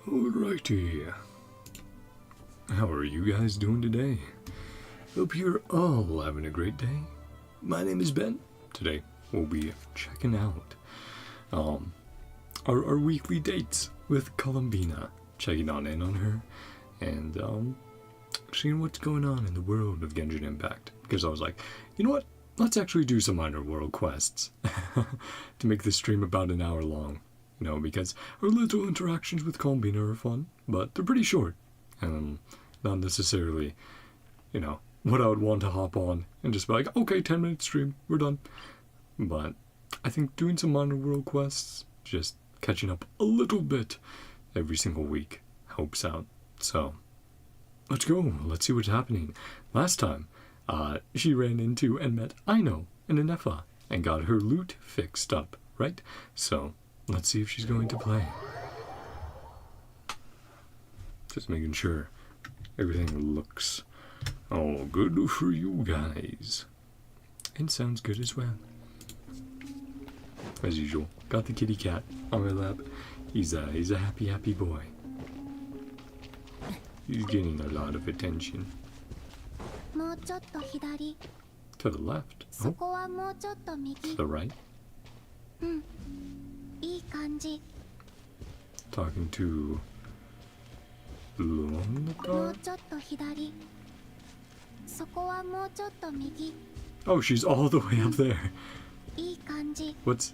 Alrighty. How are you guys doing today? Hope you're all having a great day. My name is Ben. Today we'll be checking out our weekly dates with Columbina, checking in on her, and seeing what's going on in the world of Genshin Impact. Because I was like, you know what? Let's actually do some minor world quests to make this stream about an hour long. You know, because our little interactions with Columbina are fun, but they're pretty short. And not necessarily, you know, what I would want to hop on and just be like, okay, 10-minute stream, we're done. But I think doing some minor world quests, just catching up a little bit every single week helps out. So, let's go. Let's see what's happening. Last time, she ran into and met Aino in an Effa and got her loot fixed up, right? So, let's see if she's going to play. Just making sure everything looks all good for you guys. And sounds good as well. As usual, got the kitty cat on my lap. He's a happy boy. He's getting a lot of attention. To the left. Oh. To the right. Talking to NodKrai? Oh, she's all the way up there. What's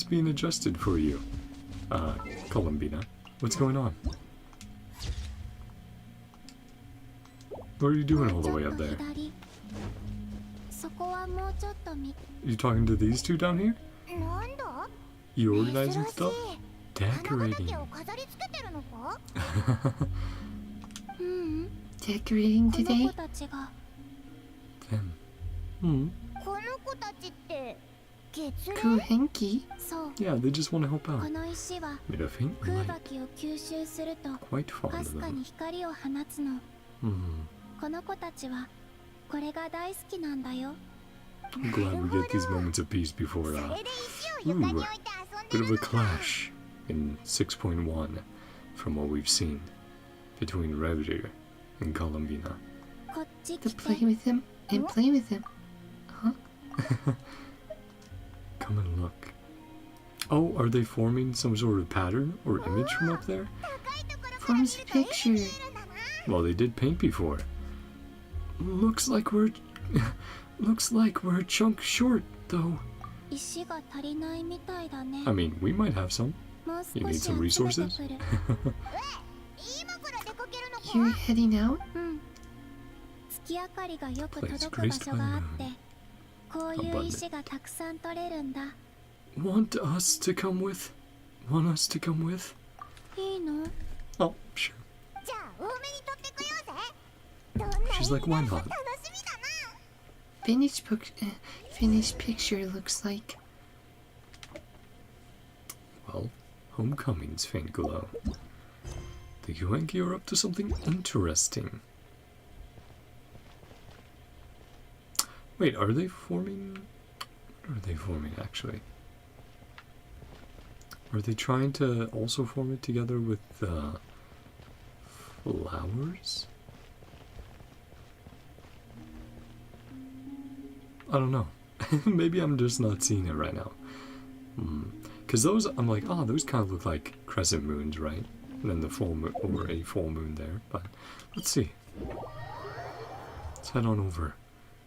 being adjusted for you, Columbina? What's going on? What are you doing all the way up there? You talking to these two down here? You organizing stuff? Decorating. Decorating today? Them. Kuhenki? Yeah, they just want to help out. Made a faint light. Quite fond of them. I'm glad we get these moments of peace before, bit of a clash in 6.1 from what we've seen between Revdir and Columbina. To play with him and play with him. Huh? Come and look. Oh, are they forming some sort of pattern or image from up there? Forms a picture. Well, they did paint before. Looks like we're a chunk short, though. I mean, we might have some. You need some resources? You're heading out? Place graced by moon. Want us to come with? Want us to come with? Oh, sure. She's like, why not? Finished picture looks like. Well, Homecoming's faint glow. The Yuenki are up to something interesting. Wait, are they forming? What are they forming, actually? Are they trying to also form it together with flowers? I don't know. Maybe I'm just not seeing it right now. Because those, I'm like, oh, those kind of look like crescent moons, right? And then the full moon, or a full moon there. But let's see. Let's head on over.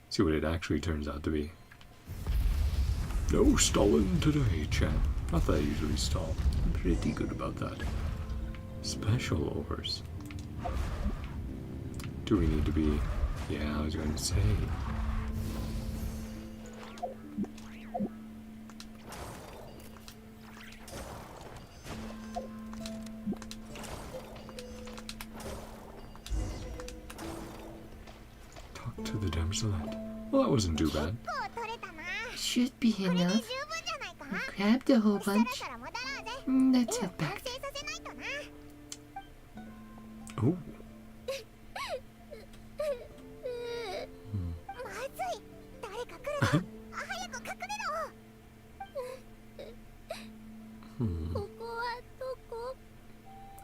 See what it actually turns out to be. No stalling today, chat. Not that I usually stall. I'm pretty good about that. Special ores. Do we need to be... Yeah, I was going to say... Talk to the damselette. Well, that wasn't too bad. Should be enough. We grabbed a whole bunch. Let's head back. Oh.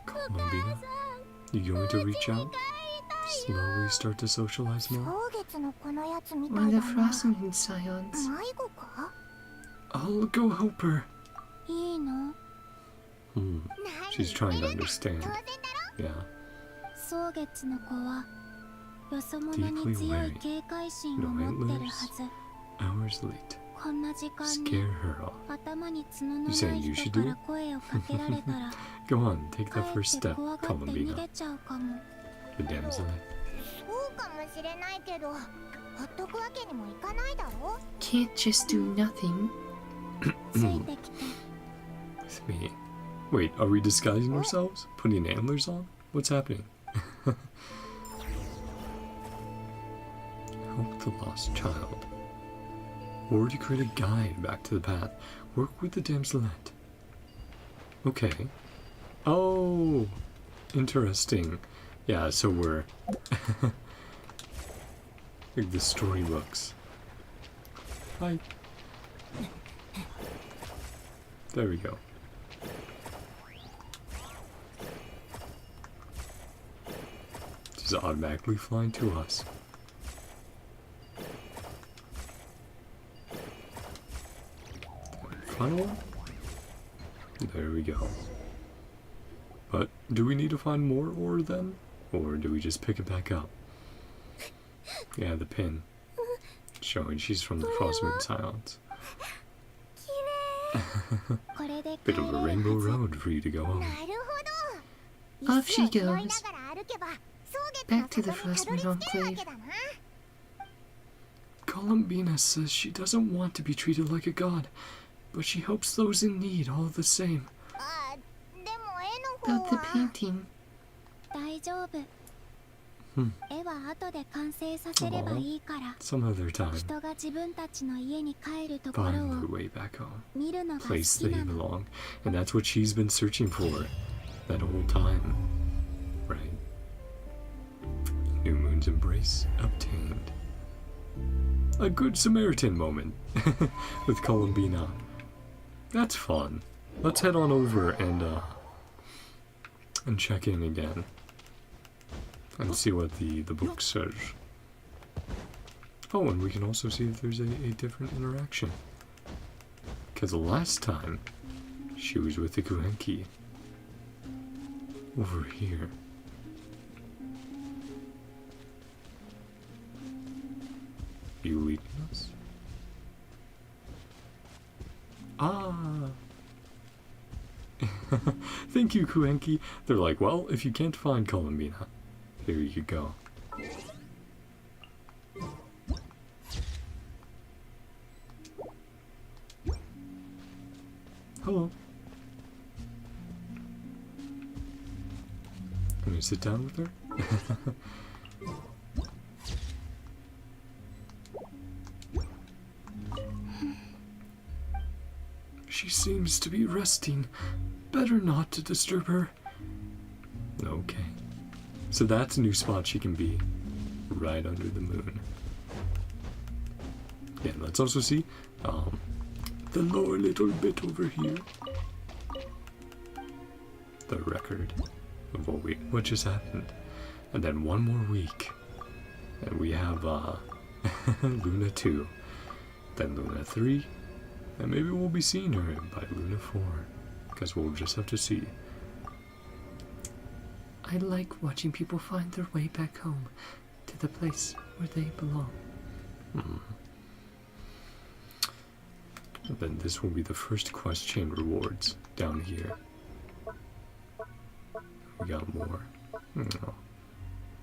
Columbina. You going to reach out? Slowly start to socialize more? Or the frost moon scions. I'll go help her. She's trying to understand. Yeah. Deeply wary. No antlers. Hours late. Scare her off. You saying you should do it? Go on, take the first step, Columbina. The damsel. Can't just do nothing. With me. Wait, are we disguising ourselves? Putting antlers on? What's happening? Help the lost child. Or to create a guide back to the path. Work with the damselette. Okay. Oh, interesting. Yeah, so we're like the storybooks. Hi. There we go. Just automatically flying to us. Final one? There we go. But do we need to find more ore then? Or do we just pick it back up? Yeah, the pin. Showing she's from the Frostmoon Silence. Bit of a rainbow road for you to go home. Off she goes. Back to the Frostmoon Enclave. Columbina says she doesn't want to be treated like a god, but she helps those in need all the same. About the painting. Some other time. Find their way back home. Place they belong. And that's what she's been searching for that whole time. Right? New Moon's embrace obtained. A good Samaritan moment with Columbina. That's fun. Let's head on over and check in again. And see what the book says. Oh, and we can also see if there's a different interaction. Because the last time, she was with the Kuhenki. Over here. You leading us? Ah! Thank you, Kuhenki. They're like, well, if you can't find Columbina, here you go. Hello. Can we sit down with her? She seems to be resting. Better not to disturb her. Okay. So that's a new spot she can be. Right under the moon. Yeah, let's also see the lower little bit over here. The record of what just happened. And then one more week. And we have Luna 2. Then Luna 3. And maybe we'll be seeing her by Luna 4. Because we'll just have to see. I like watching people find their way back home to the place where they belong. And then this will be the first quest chain rewards down here. We got more. Oh.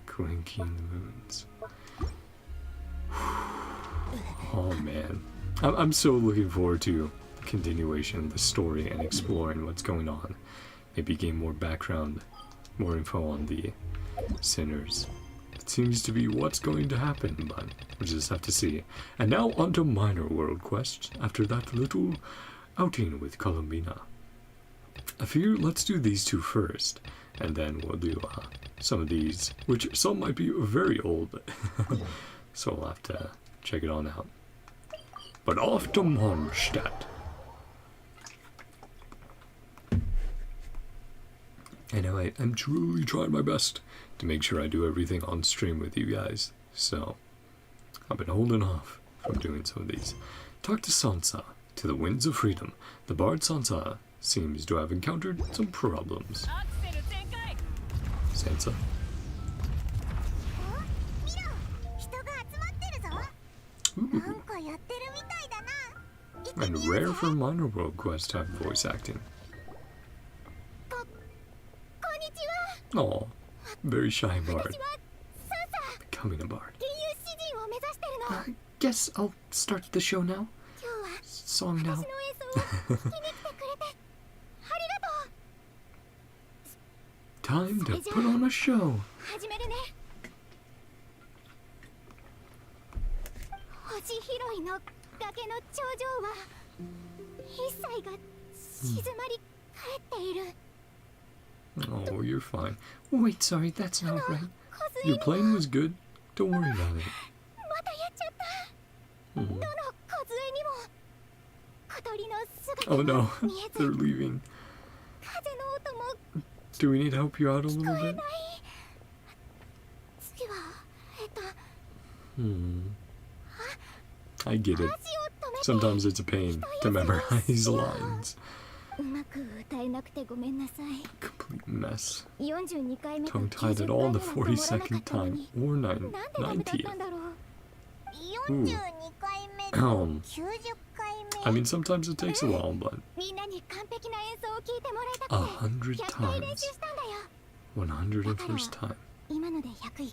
Kuhenki and the Moons. Oh man. I'm so looking forward to the continuation of the story and exploring what's going on. Maybe gain more background, more info on the sinners. It seems to be what's going to happen, but we'll just have to see. And now onto minor world quests after that little outing with Columbina. I figure let's do these two first, and then we'll do some of these, which some might be very old. So we'll have to check it on out. But off to Mondstadt. I know I'm truly trying my best to make sure I do everything on stream with you guys. So, I've been holding off from doing some of these. Talk to Sansa, to the Winds of Freedom. The bard Sansa seems to have encountered some problems. Sansa? Ooh. And rare for minor world quest type voice acting. Aw, very shy bard. Becoming a bard. I guess I'll start the show now. Song now. Time to put on a show. Oh, you're fine. Wait, sorry, that's not right. Your plane was good. Don't worry about it. Hmm. Oh no, they're leaving. Do we need to help you out a little bit? I get it. Sometimes it's a pain to memorize lines. Complete mess. Tongue-tied at all the 42nd time, or 90th. Ooh. I mean, sometimes it takes a while, but 100 times. 101st time.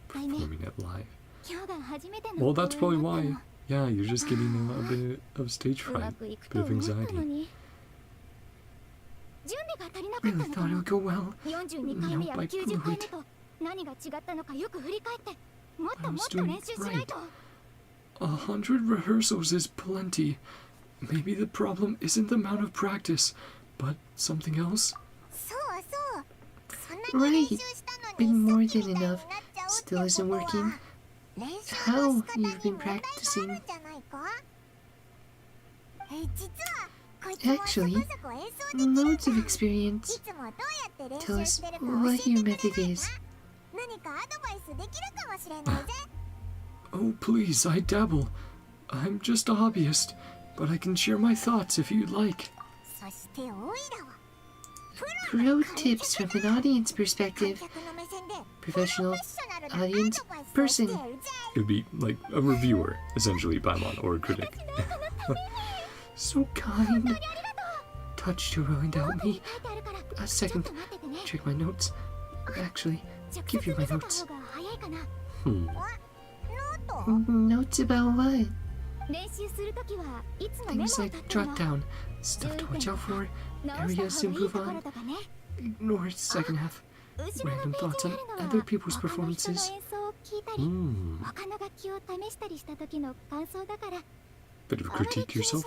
Performing it live. Well, that's probably why. Yeah, you're just getting a bit of stage fright, a bit of anxiety. Really thought it would go well. Nope, I blew it. I was doing right. 100 rehearsals is plenty. Maybe the problem isn't the amount of practice, but something else? Right. Been more than enough. Still isn't working. How you've been practicing? Actually, loads of experience. Tell us what your method is. Oh, please, I dabble. I'm just a hobbyist, but I can share my thoughts if you'd like. Pro tips from an audience perspective. Professional audience person. It would be like a reviewer, essentially, Paimon, or a critic. So kind. Touched to really doubt me. A second. Check my notes. Actually, give you my notes. Notes about what? Things like jot down, stuff to watch out for, areas to improve on. Ignore second half. Random thoughts on other people's performances. Bit of a critique yourself.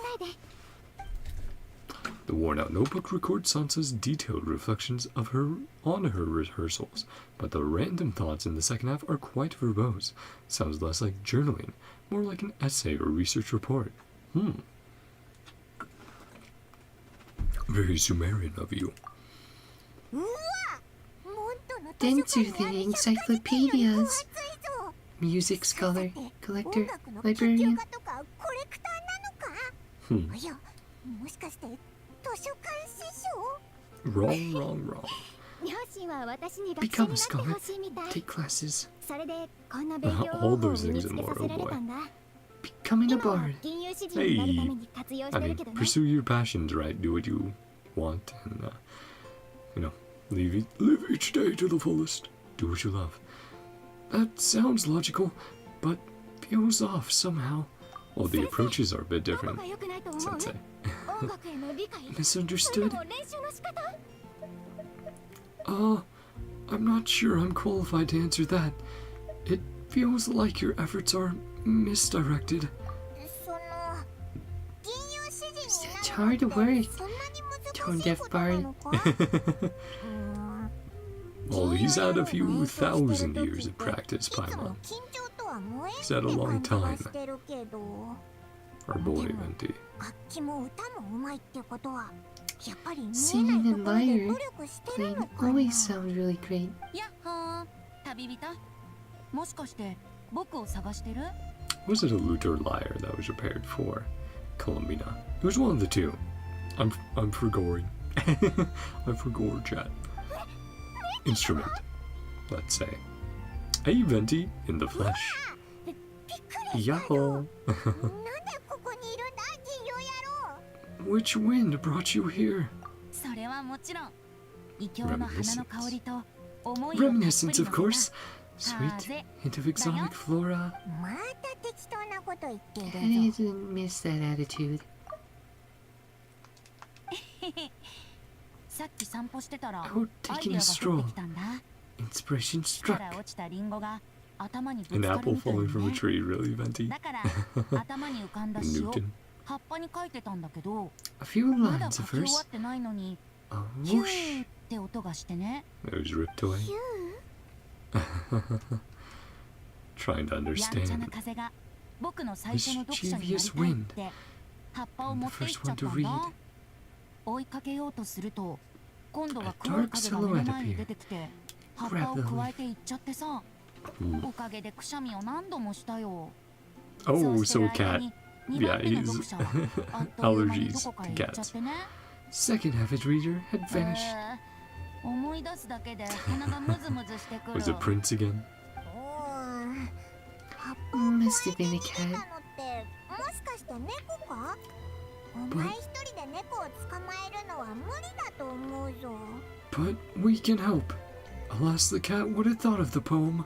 The worn-out notebook records Sansa's detailed reflections of her on her rehearsals, but the random thoughts in the second half are quite verbose. Sounds less like journaling, more like an essay or research report. Very Sumerian of you. Denser than encyclopedias. Music scholar, collector, librarian. Wrong. Become a scholar. Take classes. All those things and more, oh boy. Becoming a bard. Hey! I mean, pursue your passions, right? Do what you want and, you know, live each day to the fullest. Do what you love. That sounds logical, but feels off somehow. Well, the approaches are a bit different, Sensei. Misunderstood? I'm not sure I'm qualified to answer that. It feels like your efforts are misdirected. Such hard work. Tone-deaf bard. Well, he's had a few thousand years of practice, Paimon. He's had a long time. Our boy, Venti. Singing and lyre playing always sound really great. やっほー、旅人。もしかして僕を探してる？ Was it a lute or lyre that was repaired for Columbina? It was one of the two. I'm forgoing. I'm forgoing, chat. Instrument, let's say. Hey, Venti, in the flesh. Yahoo! Which wind brought you here? それはもちろん。異教の花の香りと思いをたっぷり Reminiscence, の of course. Sweet hint of exotic flora. また適当なこと言ってる I ぞ。 didn't miss that attitude. さっき散歩してたら Oh, アイ taking デ a アが降っ stroll. てきたんだ。 Inspiration か struck. ら落ちたリンゴが頭にぶ An つかる apple みたい falling に from a ね。 tree, really, Venti? だから頭に浮かんだ詩を Newton. 葉っぱに書いてたんだけど、 A few まだ lines 書 of き終わ verse. ってないのに A ヒュ whoosh. ーって音がしてね。 It was ripped away. Trying to やんちゃな understand. 風が僕の最初の読者になり Mischievous たいっ wind. て葉っぱを I'm 持 the っていっ first ちゃ one った to ん read. だ。追いかけようとすると今度は A 黒い dark 影が目の silhouette 前に appeared. 出てきて葉っぱを Grab the 加えていっちゃってさ、 Ooh. おかげでくしゃみを何度もしたよ。 Oh, そうして so る a 間 cat. に2 Yeah, 番目の he's 読者はあっという間に allergies どこかへ to 行っちゃってね。 Second avid reader had vanished. 思い出すだけで鼻がムズムズしてくる。 Was it Prince again? 葉っぱを Must 加 have been a えてきた cat. のってもしかして猫か？お前一人で猫を捕まえるのは無理だと思うぞ。 But we can help. Alas, the cat would have thought of the poem.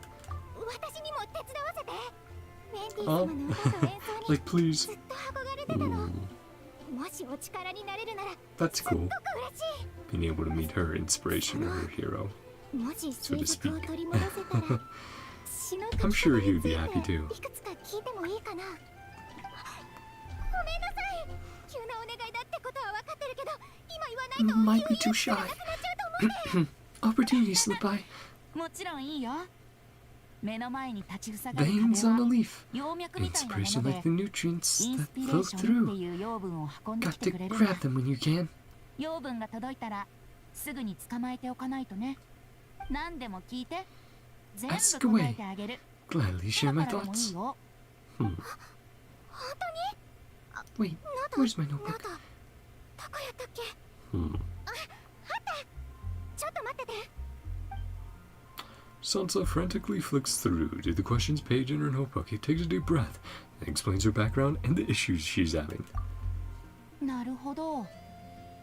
私にも手伝わせて。メンディ様の歌と演奏に Like, please. ずっと憧れてたの。 Ooh, もしお力になれるなら that's すっご cool. く嬉し Being able to meet her inspiration or her hero. い。もし So 水 to 熟を speak. 取り戻せたら詩の書き I'm 方 sure に he'd つい be て happy too. いくつか聞いてもいいかな。ごめんなさい。急なお願いだってことは分かってるけど、今言わないと Might be too shy. なくなっちゃうと思って。 Opportunity slip by. もちろんいいよ。目の前に立ちふさがる Veins 壁 on a は leaf. 葉脈みたいなも Inspiration の like で the nutrients イン that スピレ flow ーションって through. いう養分を運んで Got きて to くれるんだ。 grab them when you can. 養分が届いたらすぐに捕まえておかないとね。何でも聞いて。全部 Ask 答え away. てあげる。 Gladly share 今 my からでもいい thoughts. よ。 Wait, where's my ノー notebook? ト、どこやったっけ？ Hmm. ちょっと待ってて。 Sansa frantically flicks through to the questions page in her notebook. He takes a deep breath and explains her background and the issues she's having. なるほど。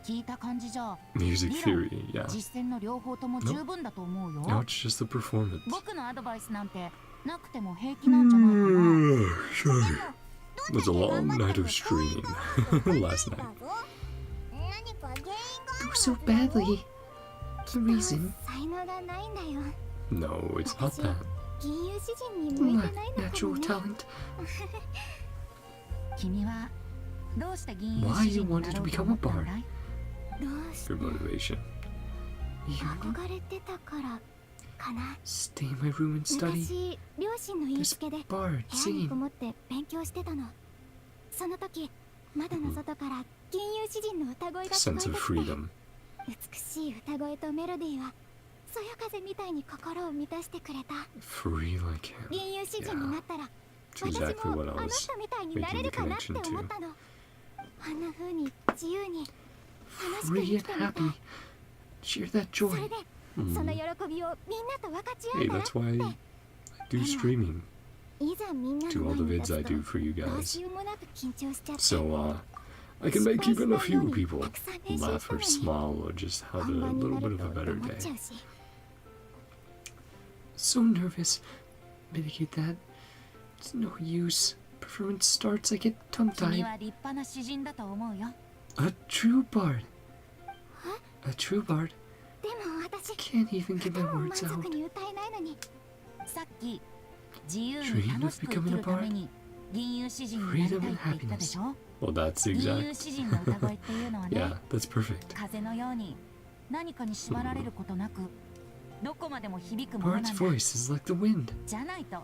聞いた感じじゃ Music 理論 theory, yeah. 実践の両方とも十分だと思うよ。 Now it's just the performance. 僕のアドバイスなんてなくても平気なんじゃないかな。 Sorry. It was a long night of streaming last night. 何か原因が Go so badly. The reason? 才能がないんだよ。 No, it's not that. 銀融詩人に向い Lack てないのかも natural ね。 talent. 君はどうして銀融 Why 詩 you 人にな wanted ろ to うと become 思 a ったん bard? だい？どうし Your motivation. You 憧れてたからかな。 stay in my room and study. 昔、両親の言いつけで Bard 部屋に singing. こもって勉強してたの。その時、窓の外から銀融詩人の歌声 The が聞こ sense え of てきて、 freedom. 美しい歌声とメロディーはそよ風みたいに心を満たしてくれた。 Free like him. 銀融詩人になったら It's 私 exactly も what あ I の was 人みたいになれるかなって思ったの。あんな風に自由に楽しく Free 生き and てみたい。 happy. Share that そ joy. れで、 Mm. その喜びをみんなと分かち合 Hey, えたら that's why って。 I do streaming. いざみんな Do の all 前 the に vids 立 I つと do for you どう guys. しようもなく緊張しちゃって So, I can make even a few people laugh or smile or just have a 本番に little な bit る of と a better 思っちゃ day. うし。 So nervous. Mitigate that. It's no use. Performance starts, I get 君 tongue-tied. は立派な詩人だと思うよ。 A true bard. A true bard でも私 can't even get 歌 my も満 words 足 out. に歌えないのに。さっき自由に楽しく生きるために銀融詩人になりたいって言ったでしょ。 Well, that's 銀融 exact. 詩人の歌声っていうのは Yeah, ね、 that's perfect. 風のように何かに縛られることなくどこまでも響くものなん Bard's だ。 voice is like the wind. じゃないと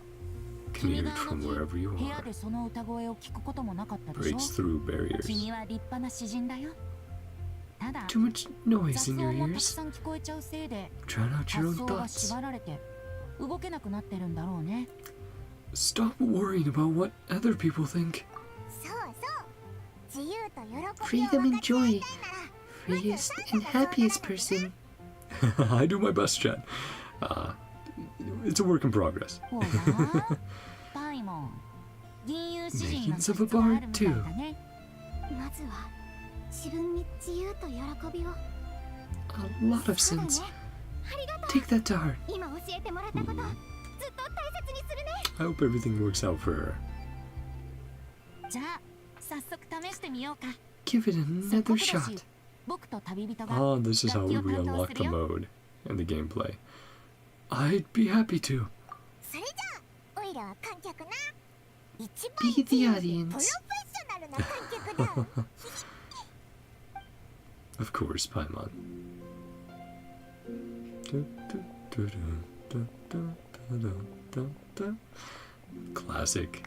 Can 君 hear が it あ from の日 wherever you 部屋 are. でその歌声を聞くこともなかったでしょ。 Breaks through barriers. 君は立派な詩人だよ。ただ Too much noise 雑 in your 音がたく ears. さん聞こえちゃうせいで Drown out your 発 own 想が thoughts. 縛られて動けなくなってるんだろうね。 Stop worrying about what other people think. そうそう、自由と喜びを Freedom 分 and かち合い joy. たいなら Freest and happiest person. I do my best, chat. It's a work in progress. ほらパイモン、銀融詩人の Makings 素 of a 質があ bard るみたい too. だね。まずは自分に自由と喜びを。 A lot of そうだね。 sense. ありがとう。 Take that to heart. 今教えてもらったこと、ずっと大切にするね。 I hope everything works out for her. じゃあ早速試してみようか。 Give it せっ another かくだし shot. 僕と旅人が Ah, this is how 楽器を we 担当 unlock す the るよ。 mode and the gameplay. I'd be happy to. それじゃあ、オイラは観客な。一 Be 番 the 自由で audience. プロフェッショナルな観客だ。 Of course, Paimon. Classic.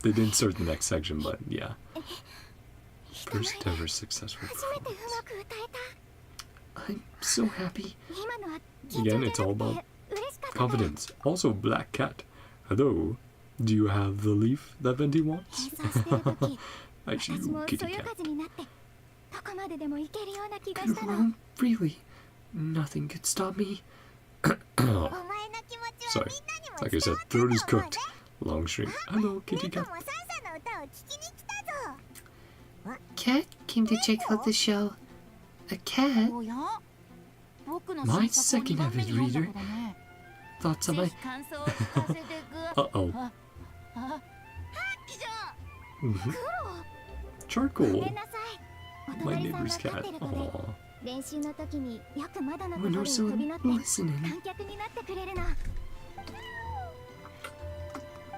They didn't start the next section, but yeah. First ever successful 初めてう performance. まく歌えた。 I'm so happy. 今のは Again, it's all about 嬉しかったから。 confidence. Also, Black Cat. Hello. Do you have the leaf that Venti wants? 演奏してる時、 Actually, 私も kitty そよ cat. 風になってどこまででも行けるような気が Could したの。 roam freely. Nothing could stop me. お前の気持ちは Sorry. みんなにも Like I 伝 said, わったと throat 思う is ね。 cooked. Long stream. Hello, kitty 猫 cat. もサンサの歌を聴きに来たぞ。 Cat came to check out the show. A cat? おや、僕の My 新作を second 2番目に読んだ avid 子だね。 Thoughts on ぜ my ひ感想を聞かせてく。 Uh-oh. あ、あ、きじゃん。 Charcoal. ごめんなさい。お My 隣さん neighbor's が飼っ cat. てる子で、 Aww. 練習の時によく窓のとこ when ろ there's に飛び someone 乗って listening. 観客になってくれるの。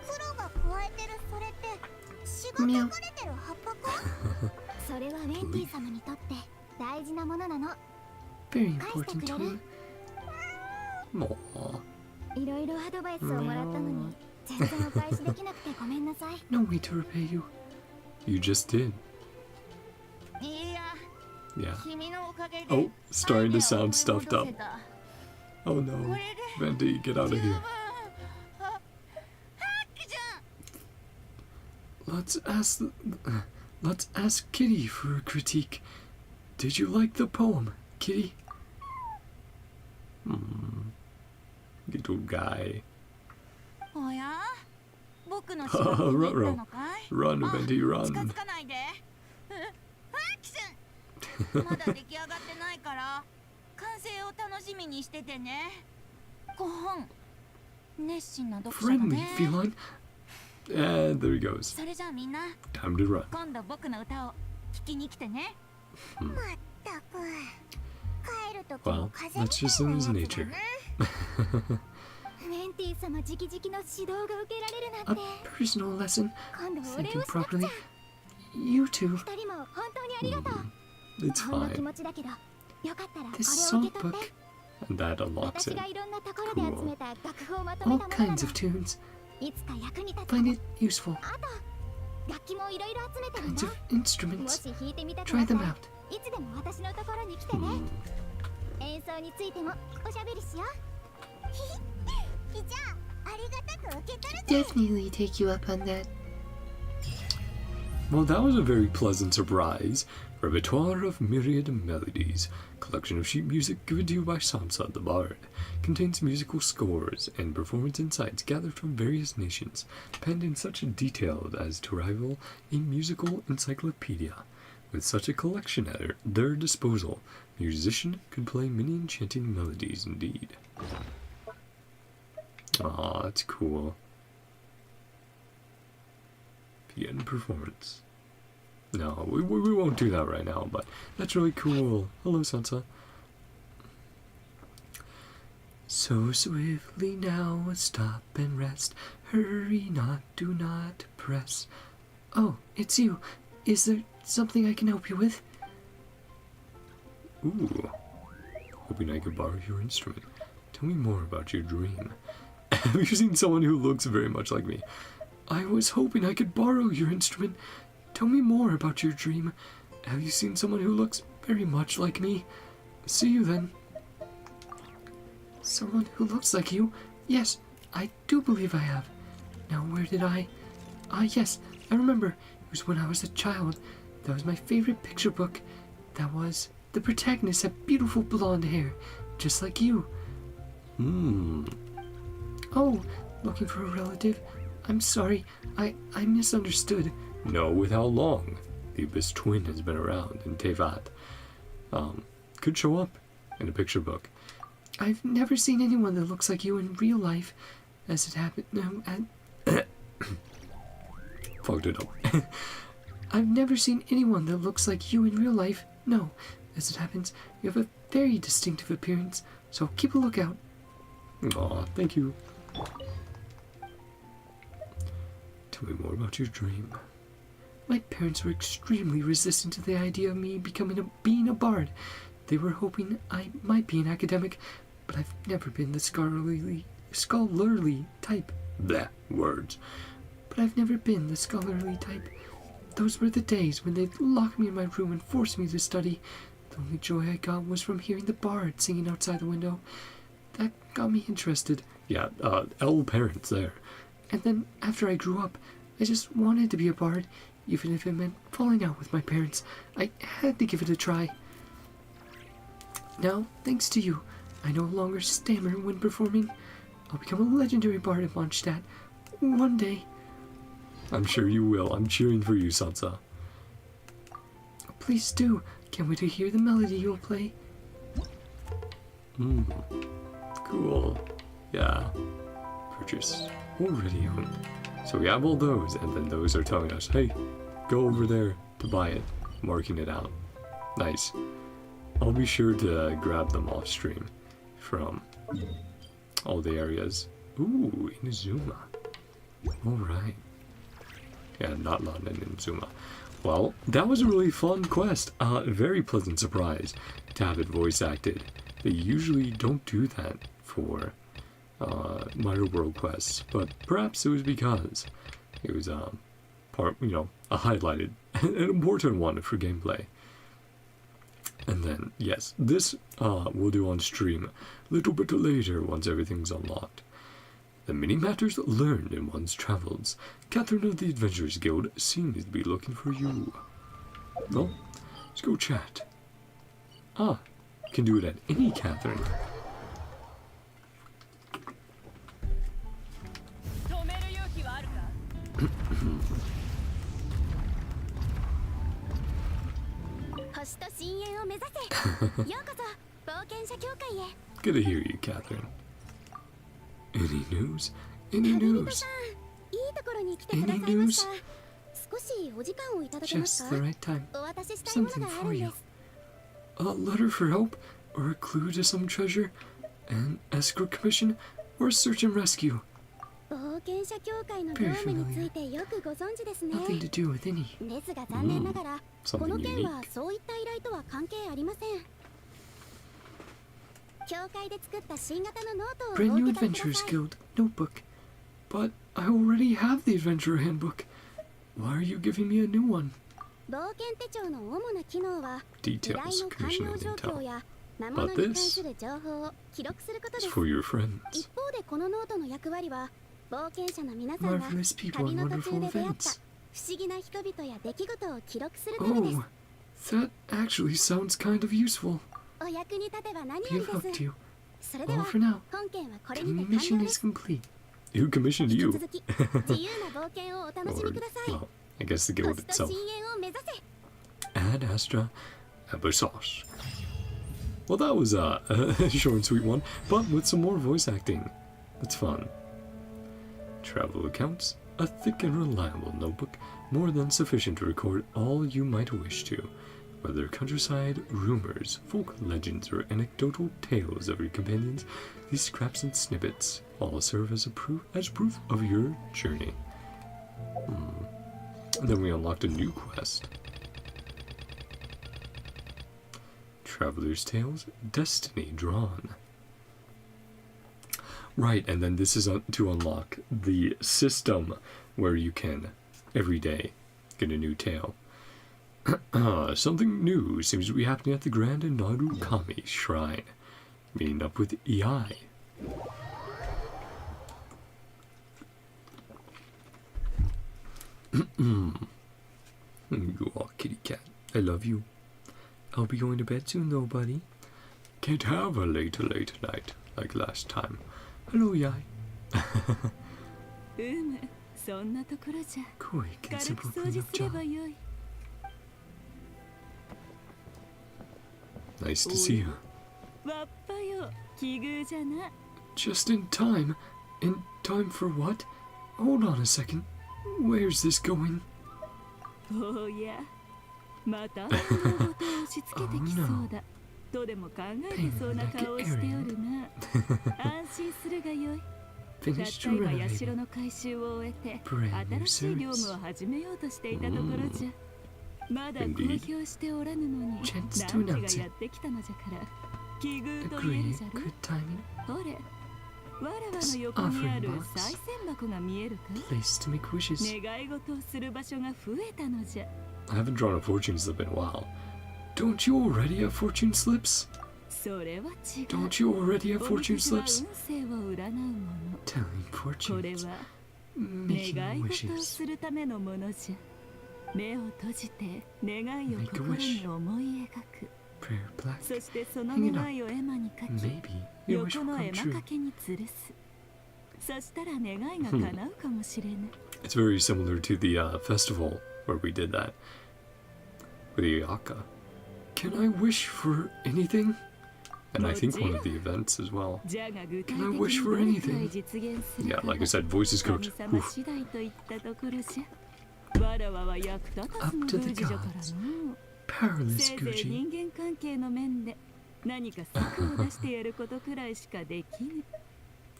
黒が加えてるそれって血が書かれてる葉っぱか？それはウェンディ様にとって大事なものなの。 Very important to him. Aww. いろいろアドバイスをもらったのに全然お返しできなくてごめんなさい。 No way to repay you. You just did. いや、 Yeah. 君のおかげで。 Oh, starting to sound アイデアを stuffed 思い up. 戻せた。 Oh こ no. れで Venti, get out of 十分。 here. あ、きじゃん。 Let's ask Kitty for a critique. Did you like the poem, Kitty? Little guy. おや、僕の芝居に行ったのかい？ Run, あ、 Venti, 近 run. づかないで。きじゃん。まだ出来上がってないから完成を楽しみにしててね。ご本熱心な読者だ Friendly ね。 feline. And there he goes. それじゃあみんな Time to run. 今度僕の歌を聴きに来てね。まったく帰る時 Well, も風 that's み just たい in な his やつだ nature. な。メンティ様直々の指導が受けられるなん A て personal lesson. 今度お礼 Thinking をしなくち properly. ゃ。 You too. 二人も本当にありがとう。 It's ほんの気 fine. 持ちだけどよかったらこ This れを受け取っ songbook. て。 And that unlocks 私 it. がいろんなところで集めた楽譜をまとめ All たものな kinds の。 of tunes. いつか役に立つか Find も。 it useful. あと楽器もいろいろ集めてるん Kinds だ。 of も instruments. し弾いてみたくな Try った them ら out. いつでも私のところに来てね。演奏についてもおしゃべりしよう。じゃあありがたく受け取るぜ。 Definitely take you up on that. Well, that was a very pleasant surprise. Repertoire of myriad melodies, collection of sheet music given to you by Sansa the Bard, contains musical scores and performance insights gathered from various nations, penned in such detail as to rival a musical encyclopedia. With such a collection at their disposal, a musician could play many enchanting melodies indeed. Aw, that's cool. Piano performance. No, we won't do that right now, but that's really cool. Hello, Sansa. So swiftly now, stop and rest. Hurry not, do not press. Oh, it's you. Is there something I can help you with? Ooh. Hoping I could borrow your instrument. Tell me more about your dream. Have you seen someone who looks very much like me? I was hoping I could borrow your instrument. Tell me more about your dream. Have you seen someone who looks very much like me? See you then. Someone who looks like you? Yes, I do believe I have. Now where did I... Ah yes, I remember. It was when I was a child. That was my favorite picture book. That was... The protagonist had beautiful blonde hair, just like you. Oh, looking for a relative? I'm sorry, I misunderstood. No, with how long the Abyss Twin has been around in Tevat. Could show up in a picture book. I've never seen anyone that looks like you in real life, as it happened. Fucked it up. I've never seen anyone that looks like you in real life. No, as it happens, you have a very distinctive appearance, so keep a lookout. Aw, thank you. Tell me more about your dream. My parents were extremely resistant to the idea of me being a bard. They were hoping I might be an academic, but I've never been the scholarly type. Bleh, words. But I've never been the scholarly type. Those were the days when they'd lock me in my room and force me to study. The only joy I got was from hearing the bard singing outside the window. That got me interested. Yeah, L parents there. And then, after I grew up, I just wanted to be a bard, even if it meant falling out with my parents. I had to give it a try. Now, thanks to you, I no longer stammer when performing. I'll become a legendary bard of Mondstadt one day. I'm sure you will. I'm cheering for you, Sansa. Please do. Can't wait to hear the melody you'll play. Cool. Yeah. Purchase. Already owned. So we have all those, and then those are telling us, hey, go over there to buy it. Marking it out. Nice. I'll be sure to grab them off stream from all the areas. Ooh, Inazuma. Alright. Yeah, not London, Inazuma. Well, that was a really fun quest. Very pleasant surprise to have it voice acted. They usually don't do that for minor world quests, but perhaps it was because it was a highlighted, an important one for gameplay. And then, yes, this we'll do on stream a little bit later once everything's unlocked. The many matters learned in one's travels. Catherine of the Adventurers Guild seems to be looking for you. Well, let's go chat. Ah, you can do it at any Catherine. Good to hear you, Catherine. Any news? Any news? Any news? Just the right time. Something for you. A letter for help, or a clue to some treasure, an escort commission, or a search and rescue. Very familiar. Nothing to do with any. Something unique. Brand new Adventurers Guild notebook. But I already have the Adventurer Handbook. Why are you giving me a new one? Details, commissioning intel. But this is for your friends. Marvelous people and wonderful events. Oh, that actually sounds kind of useful. Be of help to you. Well, for now, the mission is complete. Who commissioned you? Or, well, I guess the guild itself. Ad Astra Abyssos. Well, that was a short and sweet one, but with some more voice acting. That's fun. Travel accounts. A thick and reliable notebook, more than sufficient to record all you might wish to. Whether countryside rumors, folk legends, or anecdotal tales of your companions, these scraps and snippets all serve as proof of your journey. And then we unlocked a new quest. Traveler's Tales, Destiny Drawn. Right, and then this is to unlock the system where you can, every day, get a new tale. Something new seems to be happening at the Grand Narukami Shrine. Meeting up with EI. You are kitty cat. I love you. I'll be going to bed soon though, buddy. Can't have a later night like last time. Hello, Yai. そんなところじゃ Quick and 軽 simple く掃除 cleanup すれば job. よい Nice to see you. わっぱよ奇遇じゃな Just in time. In time for what? Hold on a second. Where's this going? おやまた物事を押し付けてきそうだとでも考えてそうな顔をしておるな安心するがよいたっ Finished た今 renovating. 社の改修を終えて Brand new 新しい業 service. 務を始めようとしていたところじゃまだ公 Indeed. 表しておらぬのに Chance 何 to 時 announce がや it. ってきたのじゃから奇遇と言え Agree. るじゃろ Good timing. ほれわらわの横にある Offering box. 賽銭箱が見えるか Place to make wishes. 願い事をする場所が増えたのじゃ I haven't drawn a fortune slip in a while. Don't you already have fortune slips? それは違う Don't you already have おみ fortune くじは slips? 運勢を占うもの Telling これ fortunes. は Making 願い事を wishes. するためのものじゃ目を閉じて願いを Make a 心 wish. に思い描く Prayer black. そしてその Hang it 願いを絵馬に書き Maybe your wish 横 will の come 絵馬 true. 掛けに吊るすそしたら願いが叶うかもしれぬ It's very similar to the festival where we did that with the Iyaka. Can I wish for anything? And I think one of the events as well. じゃが具体的 Can I に wish for どれくらい anything? 実現する Yeah, か like I said, voices 神 cooked. 様 Oof. 次第といったところじゃわらわは役立たずの Up to the 宮司じゃから gods. の Powerless せいぜい Gucci. 人間関係の面で何か策を出してやることくらいしかできぬ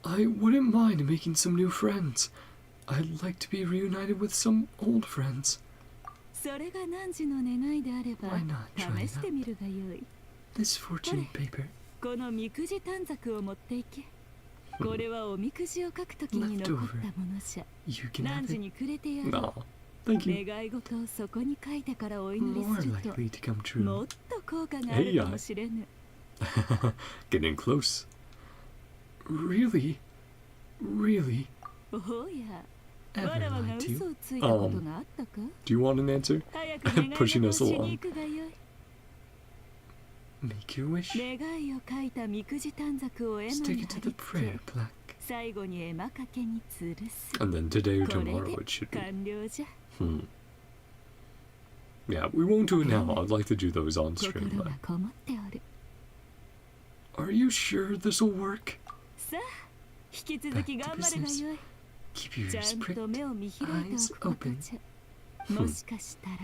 I wouldn't mind making some new friends. I'd like to be reunited with some old friends. それが汝の願いであれば Why not try 試してみるがよい This fortune paper. このみくじ短冊を持っていけこれはおみくじを書くときに残ったものじゃ You can have 汝 it. にくれてやる No. Thank you. 願い事をそこに書いてからお祈り More すると likely to come も true. っと効果があるかもしれぬ Getting close. Really? Really? おや Ever わらわが lied to 嘘 you? をついたことがあったか Do you want an answer? 早く願い Pushing 事を us し along. に行くがよい Make your wish. 願いを書いたみくじ短冊を絵馬 Stick に it 貼 to り the 付け prayer plaque. 最後に絵馬掛けに吊るす And then today or これ tomorrow で it should be. 完了じゃ Yeah, we won't do it now. I'd like to do those on 心 stream, が but こもっておる are you sure this'll work? さあ引き続き頑張るがよい Keep your ちゃ ears んと pricked, 目を見開いておくことじゃもしかしたら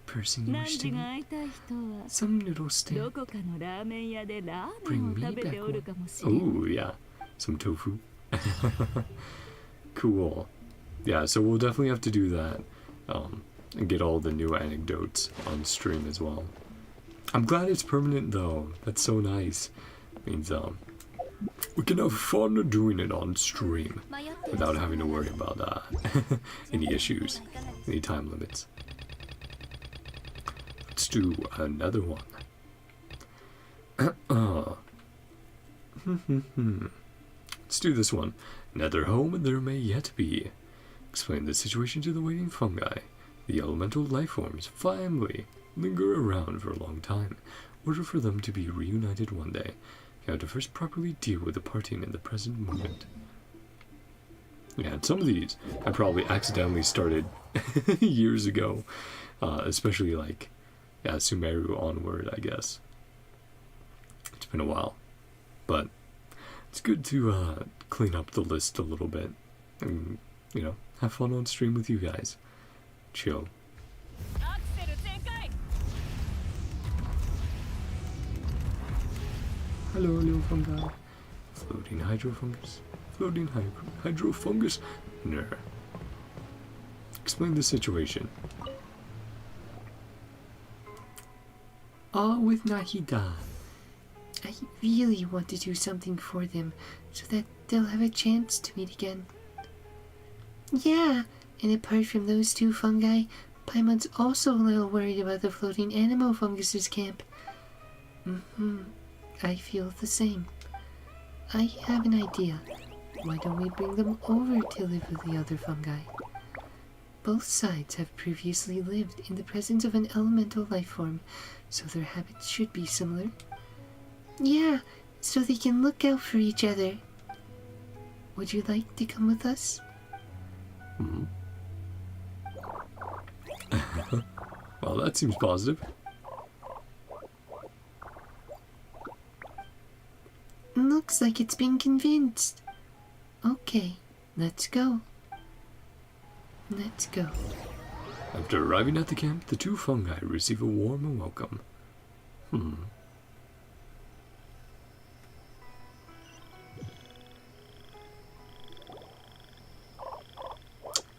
pursing your 何時 wish が to 会いたい人は some noodle ど stand. こかのラーメン屋でラーメンを Bring 食 me べて back おる one. かもしれん Oh, yeah. Some tofu. Cool. Yeah, so we'll definitely have to do that. And get all the new anecdotes on stream as well. I'm glad it's permanent though. That's so nice. Means we can have fun doing it on stream without having to worry about any issues, any time limits. Let's do another one. Let's do this one. Another home there may yet be. Explain the situation to the waiting fungi. The elemental life forms family linger around for a long time. Order for them to be reunited one day. You have to first properly deal with the parting in the present moment. Yeah, and some of these I probably accidentally started years ago. Especially like, yeah, Sumeru onward, I guess. It's been a while. But it's good to clean up the list a little bit. And, you know, have fun on stream with you guys. Chill. Hello, little fungi. Floating hydrofungus. Floating hydrofungus. No. Explain the situation. All with Nahida. I really want to do something for them so that they'll have a chance to meet again. Yeah, and apart from those two fungi, Paimon's also a little worried about the floating animal funguses camp. I feel the same. I have an idea. Why don't we bring them over to live with the other fungi? Both sides have previously lived in the presence of an elemental life form, so their habits should be similar. Yeah, so they can look out for each other. Would you like to come with us? Well, that seems positive. Looks like it's been convinced. Okay, let's go. Let's go. After arriving at the camp, the two fungi receive a warm welcome.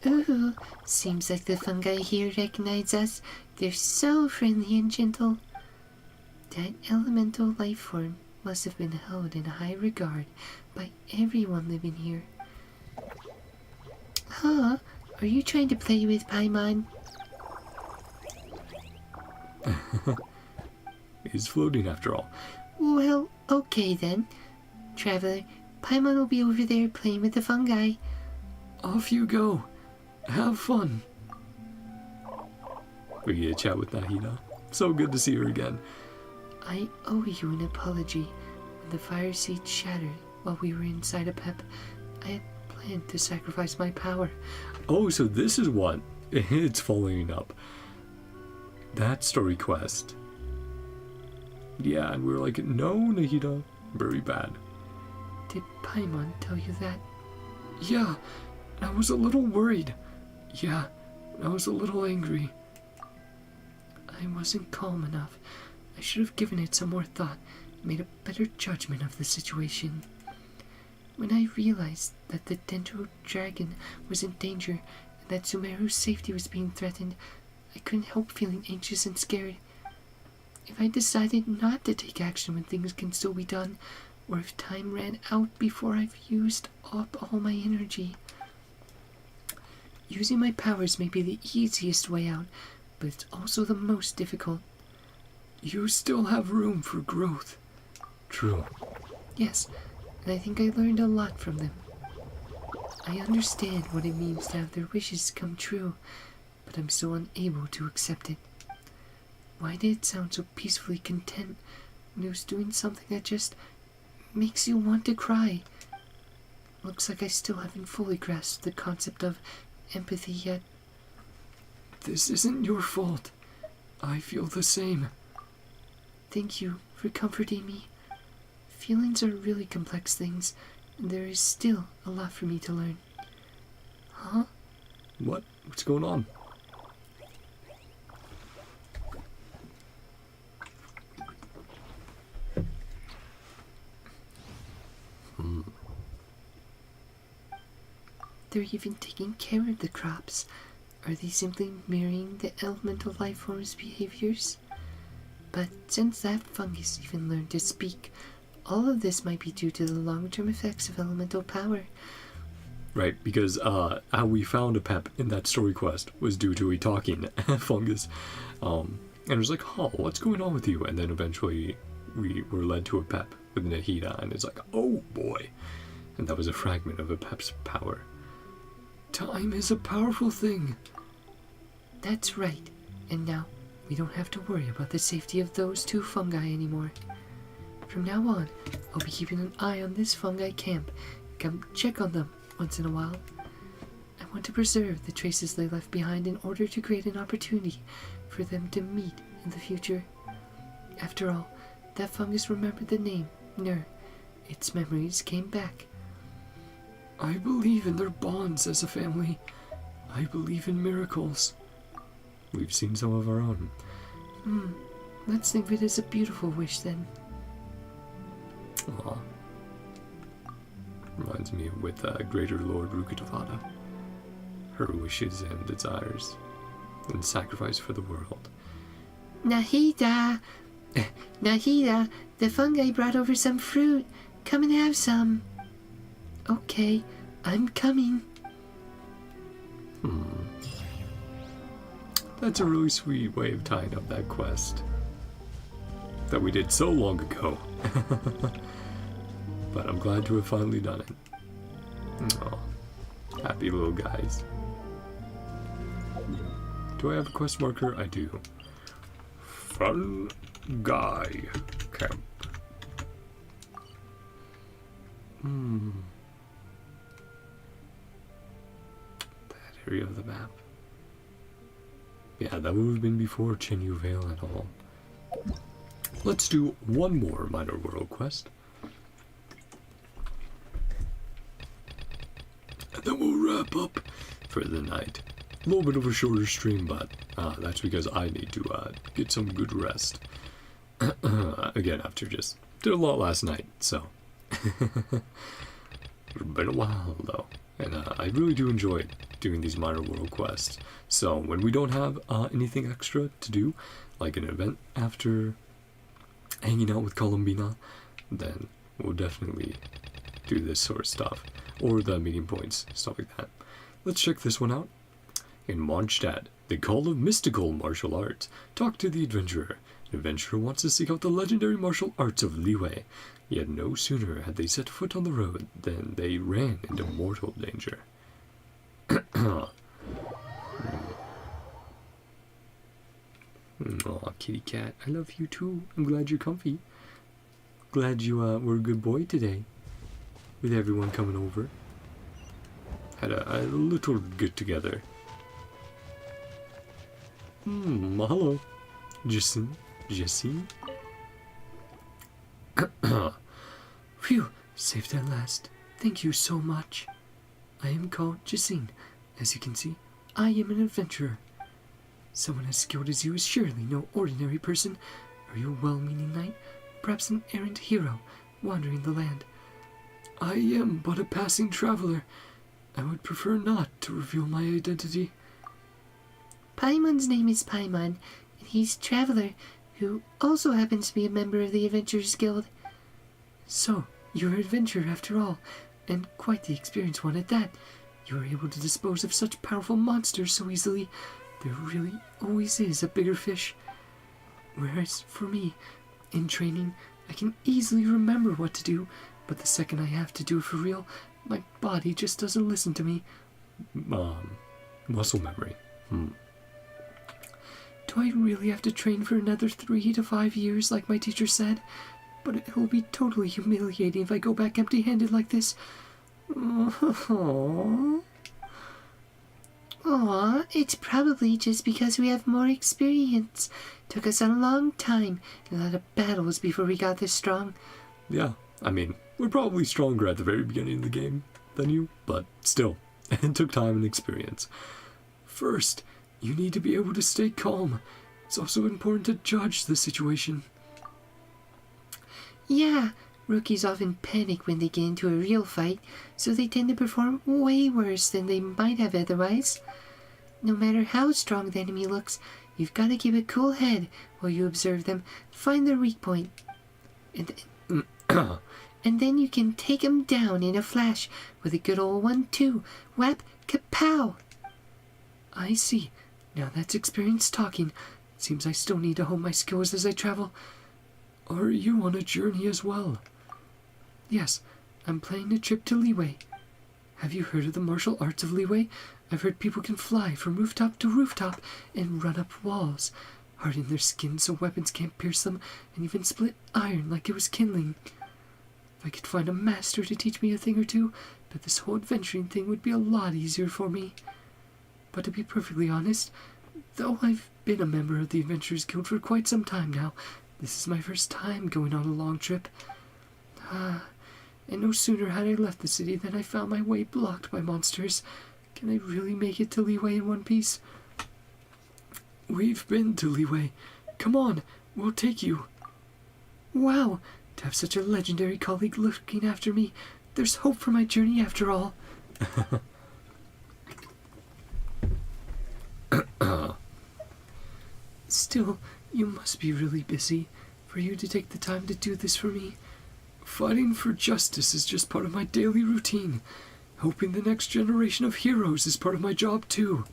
Ooh, seems like the fungi here recognize us. They're so friendly and gentle. That elemental life form must have been held in high regard by everyone living here. Huh? Are you trying to play with Paimon? He's floating after all. Well, okay then. Traveler, Paimon will be over there playing with the fungi. Off you go. Have fun. We get a chat with Nahida. So good to see her again. I owe you an apology. When the fire seed shattered while we were inside a pep, I had planned to sacrifice my power. Oh, so this is what it's following up. That story quest. Yeah, and we were like, no, Nahida. Very bad. Did Paimon tell you that? Yeah, I was a little worried. Yeah, I was a little angry. I wasn't calm enough. I should have given it some more thought and made a better judgment of the situation. When I realized that the Dendro dragon was in danger and that Sumeru's safety was being threatened, I couldn't help feeling anxious and scared. If I decided not to take action when things can still be done, or if time ran out before I've used up all my energy. Using my powers may be the easiest way out, but it's also the most difficult. You still have room for growth. True. Yes, and I think I learned a lot from them. I understand what it means to have their wishes come true, but I'm still unable to accept it. Why did it sound so peacefully content when it was doing something that just makes you want to cry? Looks like I still haven't fully grasped the concept of empathy yet. This isn't your fault. I feel the same. Thank you for comforting me. Feelings are really complex things, and there is still a lot for me to learn. Huh? What? What's going on? They're even taking care of the crops. Are they simply mirroring the elemental life form's behaviors? But since that fungus even learned to speak, all of this might be due to the long-term effects of elemental power. Right, because how we found a pep in that story quest was due to a talking fungus. And it was like, oh, what's going on with you? And then eventually we were led to a pep with Nahida, and it's like, oh boy. And that was a fragment of a pep's power. Time is a powerful thing. That's right. And now, we don't have to worry about the safety of those two fungi anymore. From now on, I'll be keeping an eye on this fungi camp. Come check on them once in a while. I want to preserve the traces they left behind in order to create an opportunity for them to meet in the future. After all, that fungus remembered the name, Nur. Its memories came back. I believe in their bonds as a family. I believe in miracles. We've seen some of our own. Let's think of it as a beautiful wish then. Aw. Reminds me with Greater Lord Rukkhadevata. Her wishes and desires. And sacrifice for the world. Nahida! Nahida, the fungi brought over some fruit. Come and have some. Okay, I'm coming. That's a really sweet way of tying up that quest that we did so long ago. But I'm glad to have finally done it. Oh, happy little guys. Do I have a quest marker? I do. Fun guy camp. That area of the map. Yeah, that would have been before Chenyu Vale and all. Let's do one more minor world quest. And then we'll wrap up for the night. A little bit of a shorter stream, but that's because I need to get some good rest. Again, after just did a lot last night, so. It's been a while, though. And I really do enjoy doing these minor world quests. So when we don't have anything extra to do, like an event after hanging out with Columbina, then we'll definitely do this sort of stuff. Or the meeting points, stuff like that. Let's check this one out. In Mondstadt, the call of mystical martial arts. Talk to the adventurer. An adventurer wants to seek out the legendary martial arts of Liyue. Yet no sooner had they set foot on the road than they ran into mortal danger. Aw, kitty cat, I love you too. I'm glad you're comfy. Glad you were a good boy today. With everyone coming over. Had a little get together. Hello. Jessie? Phew, saved at last. Thank you so much. I am called Jessie. As you can see, I am an adventurer. Someone as skilled as you is surely no ordinary person. Are you a well-meaning knight? Perhaps an errant hero wandering the land? I am but a passing traveler. I would prefer not to reveal my identity. Paimon's name is Paimon, and he's a traveler who also happens to be a member of the Adventurers Guild. So, you're an adventurer after all, and quite the experienced one at that. You are able to dispose of such powerful monsters so easily. There really always is a bigger fish. Whereas for me, in training, I can easily remember what to do, but the second I have to do it for real, my body just doesn't listen to me. Muscle memory. Do I really have to train for another 3 to 5 years like my teacher said? But it will be totally humiliating if I go back empty-handed like this. Aww, it's probably just because we have more experience. Took us a long time and a lot of battles before we got this strong. Yeah, I mean, we're probably stronger at the very beginning of the game than you, but still, it took time and experience. First, you need to be able to stay calm. It's also important to judge the situation. Yeah, rookies often panic when they get into a real fight, so they tend to perform way worse than they might have otherwise. No matter how strong the enemy looks, you've got to keep a cool head while you observe them, find their weak point. And then you can take them down in a flash with a good old 1-2, whap, kapow! I see. Now that's experience talking. Seems I still need to hone my skills as I travel. Are you on a journey as well? Yes, I'm planning a trip to Liyue. Have you heard of the martial arts of Liyue? I've heard people can fly from rooftop to rooftop and run up walls, harden their skin so weapons can't pierce them, and even split iron like it was kindling. If I could find a master to teach me a thing or two, but this whole adventuring thing would be a lot easier for me. But to be perfectly honest, though I've been a member of the Adventurers Guild for quite some time now, this is my first time going on a long trip. And no sooner had I left the city than I found my way blocked by monsters. Can I really make it to Liyue in one piece? We've been to Liyue. Come on, we'll take you. Wow, to have such a legendary colleague looking after me. There's hope for my journey after all. Still, you must be really busy for you to take the time to do this for me. Fighting for justice is just part of my daily routine. Helping the next generation of heroes is part of my job too.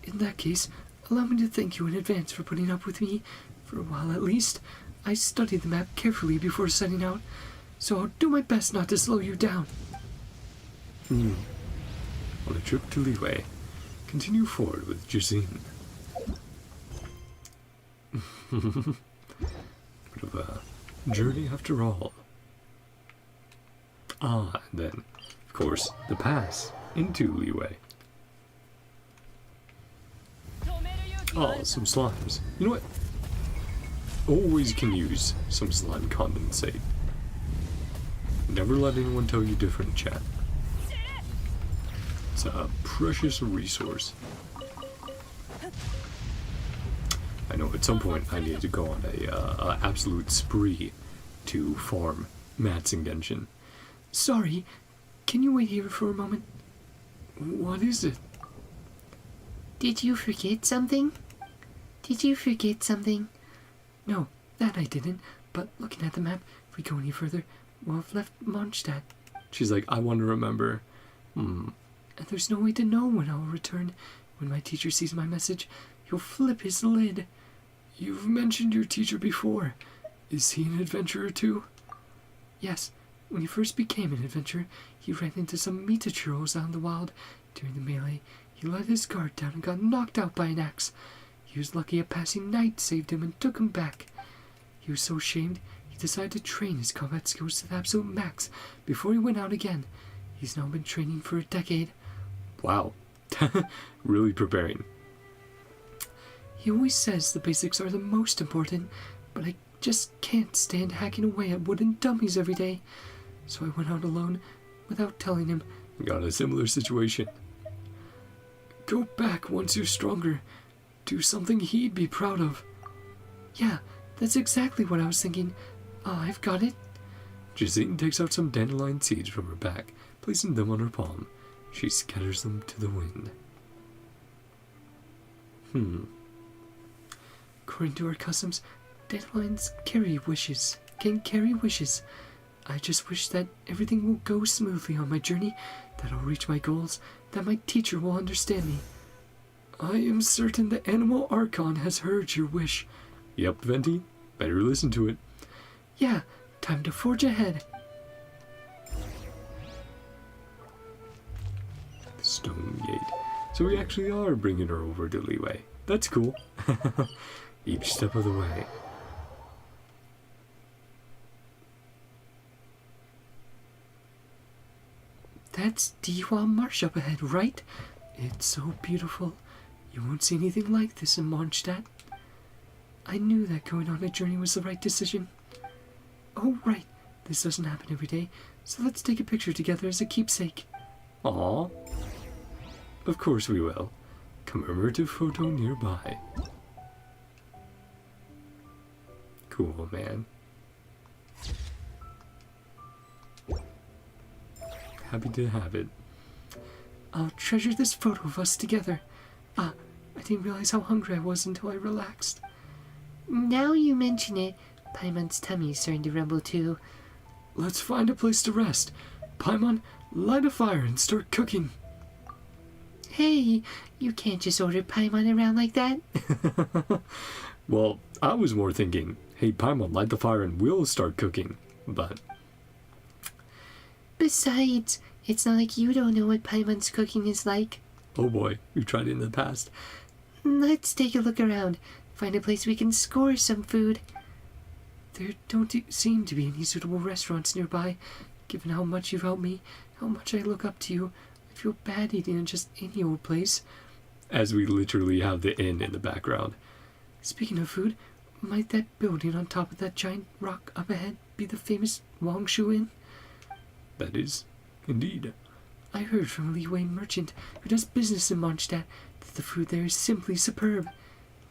In that case, allow me to thank you in advance for putting up with me, for a while at least. I studied the map carefully before setting out, so I'll do my best not to slow you down. On a trip to Liyue, continue forward with Jacin. Bit of a journey after all. And then, of course, the pass into Liyue. Oh, some slimes. You know what? Always can use some slime condensate. Never let anyone tell you different, chat. It's a precious resource. I know at some point I need to go on a absolute spree to farm mats and Genshin. Sorry, can you wait here for a moment? What is it? Did you forget something? Did you forget something? No, that I didn't, but looking at the map, if we go any further, we'll have left Mondstadt. She's like, I want to remember. And there's no way to know when I will return. When my teacher sees my message, he'll flip his lid. You've mentioned your teacher before. Is he an adventurer too? Yes, when he first became an adventurer, he ran into some Mitachuros out in the wild. During the melee, he let his guard down and got knocked out by an axe. He was lucky a passing knight saved him and took him back. He was so ashamed, he decided to train his combat skills to the absolute max before he went out again. He's now been training for a decade. Wow. Really preparing. He always says the basics are the most important, but I just can't stand hacking away at wooden dummies every day. So I went out alone without telling him. Got a similar situation. Go back once you're stronger. Do something he'd be proud of. Yeah, that's exactly what I was thinking. I've got it. Jacin takes out some dandelion seeds from her back, placing them on her palm. She scatters them to the wind. According to our customs, dandelions can carry wishes. I just wish that everything will go smoothly on my journey, that I'll reach my goals, that my teacher will understand me. I am certain the Animal Archon has heard your wish. Yep, Venti. Better listen to it. Yeah, time to forge ahead. The Stone Gate. So we actually are bringing her over to Liyue. That's cool. Each step of the way. That's Dihua Marsh up ahead, right? It's so beautiful. You won't see anything like this in Mondstadt. I knew that going on a journey was the right decision. Oh, right. This doesn't happen every day, so let's take a picture together as a keepsake. Aww. Of course we will. Commemorative photo nearby. Cool, man. Happy to have it. I'll treasure this photo of us together. I didn't realize how hungry I was until I relaxed. Now you mention it, Paimon's tummy is starting to rumble too. Let's find a place to rest. Paimon, light a fire and start cooking. Hey, you can't just order Paimon around like that. Well, I was more thinking, hey Paimon, light the fire and we'll start cooking. But besides, it's not like you don't know what Paimon's cooking is like. Oh boy, we've tried it in the past. Let's take a look around. Find a place we can score some food. There don't seem to be any suitable restaurants nearby. Given how much you've helped me, how much I look up to you, I feel bad eating in just any old place. As we literally have the inn in the background. Speaking of food, might that building on top of that giant rock up ahead be the famous Wangshu Inn? That is, indeed. I heard from a Liyue merchant who does business in Mondstadt that the food there is simply superb.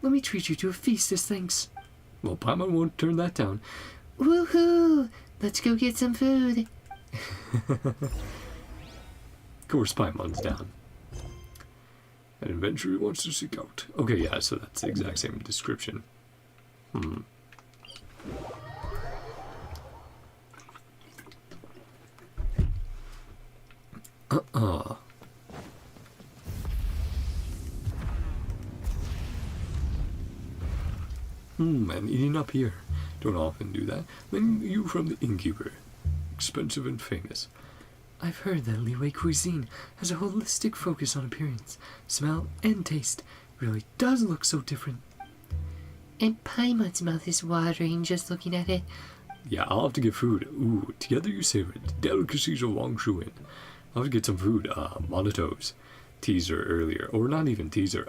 Let me treat you to a feast as thanks. Well, Paimon won't turn that down. Woohoo! Let's go get some food. Of course Paimon's down. An adventurer he wants to seek out. Okay, yeah, so that's the exact same description. And eating up here. Don't often do that. Then you from the innkeeper. Expensive and famous. I've heard that Liyue cuisine has a holistic focus on appearance, smell, and taste. It really does look so different. And Paimon's mouth is watering just looking at it. Yeah, I'll have to get food. Ooh, together you savor it. Delicacies of Wangshuin. I'll have to get some food. Monito's teaser earlier. Or not even teaser.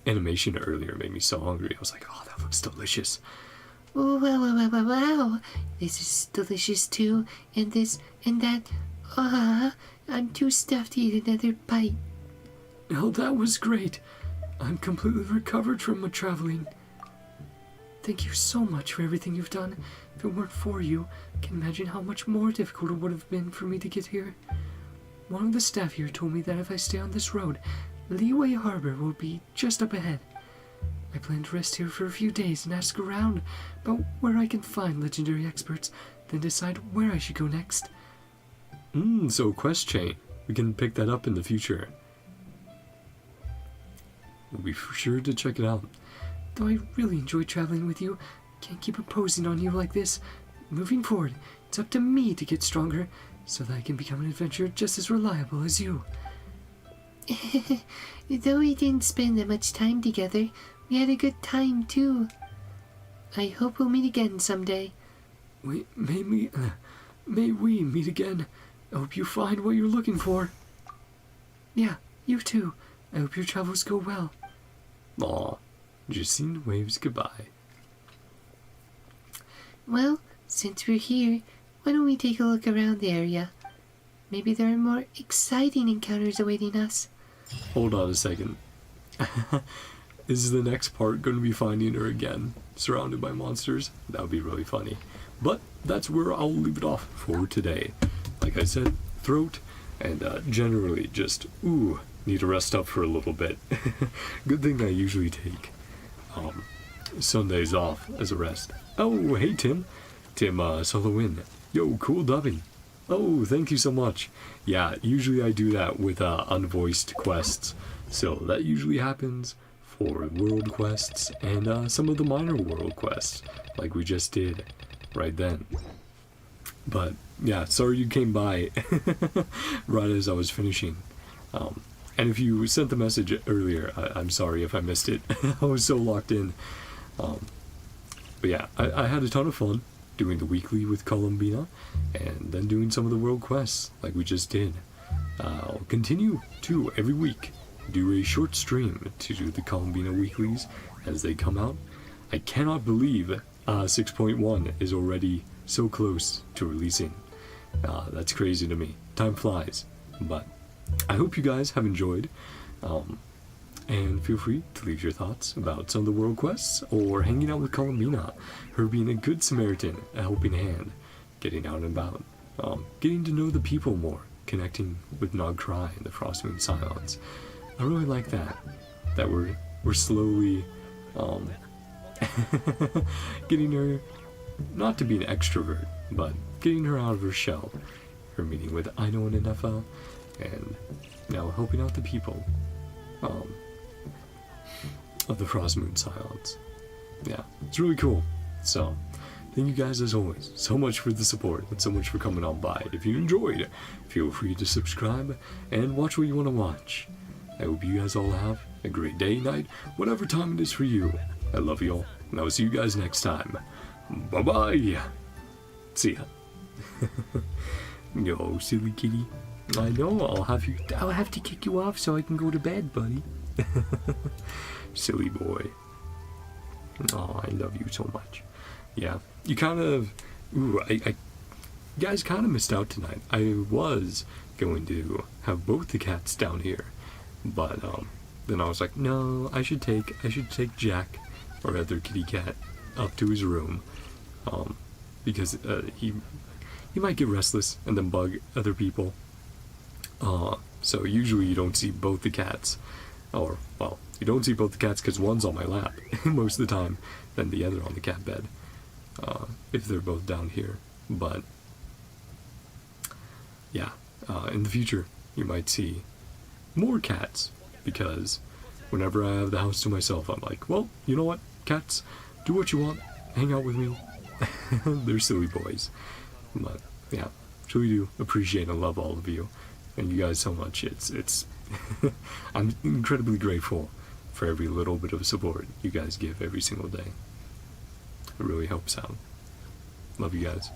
Animation earlier made me so hungry. I was like, oh, that looks delicious. Wow. This is delicious too. And this and that. I'm too stuffed to eat another bite. Oh, that was great. I'm completely recovered from my traveling. Thank you so much for everything you've done. If it weren't for you, I can imagine how much more difficult it would have been for me to get here. One of the staff here told me that if I stay on this road, Liyue Harbor will be just up ahead. I plan to rest here for a few days and ask around about where I can find legendary experts, then decide where I should go next. So quest chain. We can pick that up in the future. We'll be sure to check it out. Though I really enjoy traveling with you, can't keep imposing on you like this. Moving forward, it's up to me to get stronger, so that I can become an adventurer just as reliable as you. Though we didn't spend that much time together, we had a good time too. I hope we'll meet again someday. May we meet again. I hope you find what you're looking for. Yeah, you too. I hope your travels go well. Aw, Justine waves goodbye. Well, since we're here, why don't we take a look around the area? Maybe there are more exciting encounters awaiting us. Hold on a second. Is the next part going to be finding her again, surrounded by monsters? That would be really funny. But that's where I'll leave it off for today. Like I said, throat, and generally just, need to rest up for a little bit. Good thing I usually take Sundays off as a rest. Oh, hey Tim. Tim Solo in. Yo, cool dubbing. Oh, thank you so much. Yeah, usually I do that with unvoiced quests. So that usually happens for world quests and some of the minor world quests, like we just did right then. But yeah, sorry you came by right as I was finishing. And if you sent the message earlier, I'm sorry if I missed it. I was so locked in. But yeah, I had a ton of fun doing the weekly with Columbina, and then doing some of the world quests like we just did. I'll continue to every week do a short stream to do the Columbina weeklies as they come out. I cannot believe 6.1 is already so close to releasing. That's crazy to me. Time flies. But I hope you guys have enjoyed. And feel free to leave your thoughts about some of the world quests or hanging out with Columbina, her being a good Samaritan, a helping hand, getting out and about, getting to know the people more, connecting with NodKrai and the Frostmoon Silence. I really like that we're slowly getting her, not to be an extrovert, but getting her out of her shell. Her meeting with Aino and NFL, and now helping out the people of the Frostmoon Silence. Yeah, it's really cool. So, thank you guys as always so much for the support and so much for coming on by. If you enjoyed, feel free to subscribe and watch what you want to watch. I hope you guys all have a great day, night, whatever time it is for you. I love you all, and I will see you guys next time. Bye-bye! See ya. Yo, silly kitty. I know, I'll have to kick you off so I can go to bed, buddy. Silly boy. Oh, I love you so much. Yeah, you kind of... you guys kind of missed out tonight. I was going to have both the cats down here, but then I was like, no, I should take Jack, our other kitty cat, up to his room, because he might get restless and then bug other people. So usually you don't see both the cats, or, well, you don't see both the cats because one's on my lap most of the time, then the other on the cat bed, if they're both down here. But yeah, in the future, you might see more cats, because whenever I have the house to myself, I'm like, well, you know what, cats, do what you want, hang out with me. They're silly boys. But yeah, truly do appreciate and love all of you, and you guys so much. It's I'm incredibly grateful for every little bit of support you guys give every single day. It really helps out. Love you guys.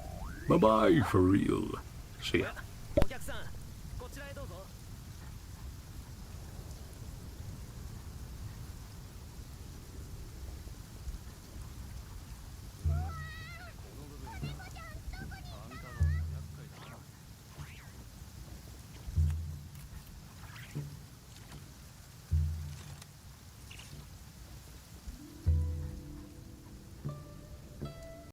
Bye bye for real. See ya.